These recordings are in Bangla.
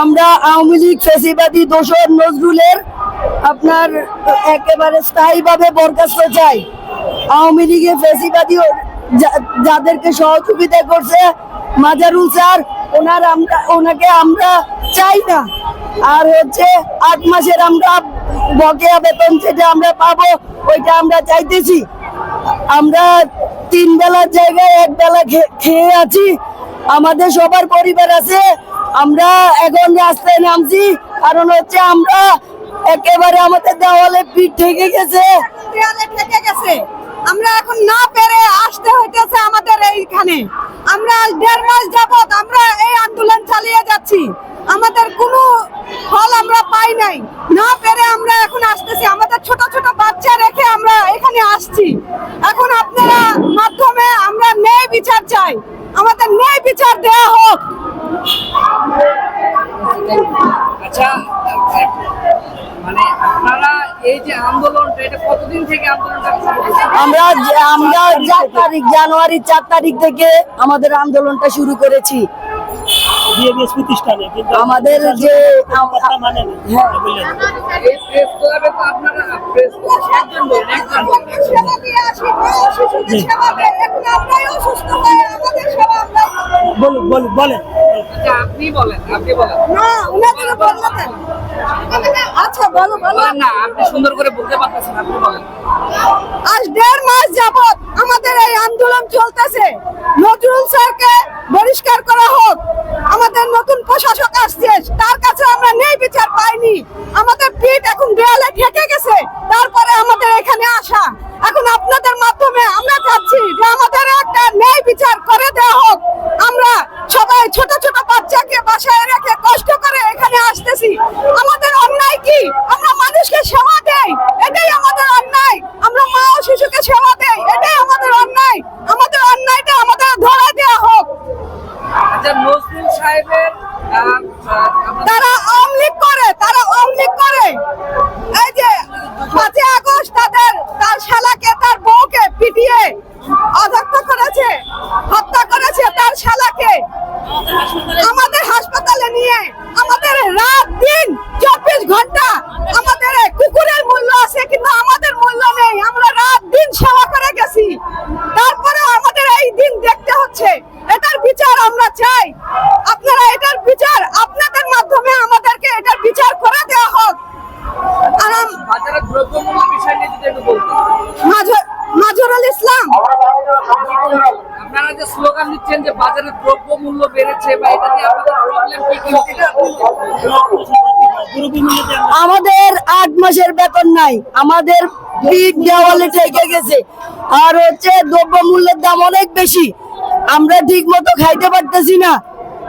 আমরা আওয়ামী লীগ ফ্যাসিবাদী দোসর নজরুলের আপনার একেবারে স্থায়ীভাবে বরখাস্ত চাই। আওয়ামী লীগের ফ্যাসিবাদী যাদেরকে সহযোগিতা করছে মাজারুল স্যার, ওনাকে আমরা চাই না। আর হচ্ছে 8 মাসের আমরা বকেয়া বেতন যেটা আমরা পাবো ওইটা আমরা চাইতেছি। আমরা 3 বেলার জায়গায় 1 বেলা খেয়ে আছি, আমাদের সবার পরিবার আছে। আমরা এখন রাস্তায় নামছি কারণ হচ্ছে আমরা একেবারে আমাদের দেওয়ালে পিঠ ঠেকে গেছে। আমরা এখন না পেরে আসতে হইতেছে আমাদের এইখানে। আমরা 1.5 মাস যাবত আমরা এই আন্দোলন চালিয়ে যাচ্ছি, আমাদের কোনো ফল আমরা পাই নাই। না পেরে আমরা এখন আসতেছি, আমাদের ছোট ছোট বাচ্চা রেখে আমরা এখানে আসছি। এখন আপনারা মাধ্যমে আমরা ন্যায় বিচার চাই, আমাদের ন্যায় বিচার দেওয়া হোক। আচ্ছা, মানে আপনারা এই যে আন্দোলনটা, এটা কতদিন থেকে আন্দোলনটা? আমরা 4 তারিখ, জানুয়ারি 4 তারিখ থেকে আমাদের আন্দোলনটা শুরু করেছি। আমাদের যে আপনি বলেন আচ্ছা বলো না, আপনি সুন্দর করে বলতে পারতেছেন, আপনি বলেন। আজ 1.5 মাস যাবত আমাদের এই আন্দোলন চলতেছে। নজরুল স্যারকে বহিষ্কার করা হোক। আমাদের নতুন প্রশাসক আসছে, তার কাছে আমরা ন্যায় বিচার পাইনি। আমাদের পিঠ এখন দেয়ালে ঠেকে গেছে, তারপরে আমাদের এখানে আসা। এখন আপনাদের মাধ্যমে আমরা চাচ্ছি যে আমাদের একটা ন্যায় বিচার করে দেওয়া হোক। আমরা সবাই ছোট ছোট বাচ্চাকে বাসায় রেখে কষ্ট করে এখানে আসতেছি। আমাদের অন্যায় কি? আমরা মানুষকে সেবা দেই, এটাই আমাদের অন্যায়। আমরা মা ও শিশুকে সেবা দেই, এটাই আমাদের অন্যায়। আমাদের অন্যায়টা আমাদের ধরা দেওয়া হোক। আচ্ছা, নজরুল সাহেবের তারা আওয়ামী লীগ করে, এই যে 5 আগস্ট তার শালাকে, তার বউকে পিটিয়ে অদক্ষ করেছে, হত্যা করেছে তার শালাকে। আমাদের হাসপাতালে নিয়ে আমাদের রাত দিন 24 ঘন্টা আমাদের কুকুরের মূল্য আছে, কিন্তু আমাদের মূল্য নেই। আমরা রাত দিন সেবা করে গেছি, তারপরে আমাদের এই দিন দেখতে হচ্ছে। এটার বিচার আমরা চাই। আপনারা এটার বিচার আপনাদের মাধ্যমে আমাদেরকে এটার বিচার করে দেওয়া হোক। আর বাজারের দ্রব্যমূল্য বিষয় নিয়ে যদি একটু বলতেন। মাজহারুল ইসলাম, আপনারা যে স্লোগান দিচ্ছেন যে বাজারের দ্রব্যমূল্য বেড়েছে, বা এটা নিয়ে আপনাদের প্রবলেম কি? আমাদের 8 মাসের বেতন নাই, আমাদের পিঠ দেওয়ালে ঠেকে গেছে। আর হচ্ছে দ্রব্যমূল্যের দাম অনেক বেশি, আমরা ঠিক মতো খাইতে পারতেছি না।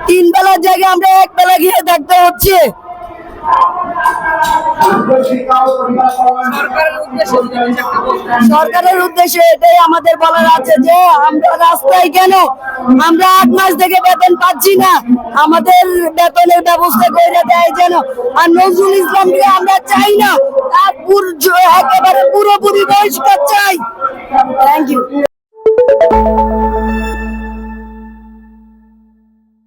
3 বেলার জায়গায় আমরা 1 বেলা খেয়ে থাকতে হচ্ছে। সরকারের উদ্দেশ্যে এটাই আমাদের বলার আছে যে আমরা রাস্তায় কেন, আমরা 8 মাস থেকে বেতন পাচ্ছি না, আমাদের বেতনের ব্যবস্থা করে দেয় যেন। আর নজরুল ইসলামকে আমরা চাই না, তার একেবারে পুরোপুরি বহিষ্কার চাই। Thank you.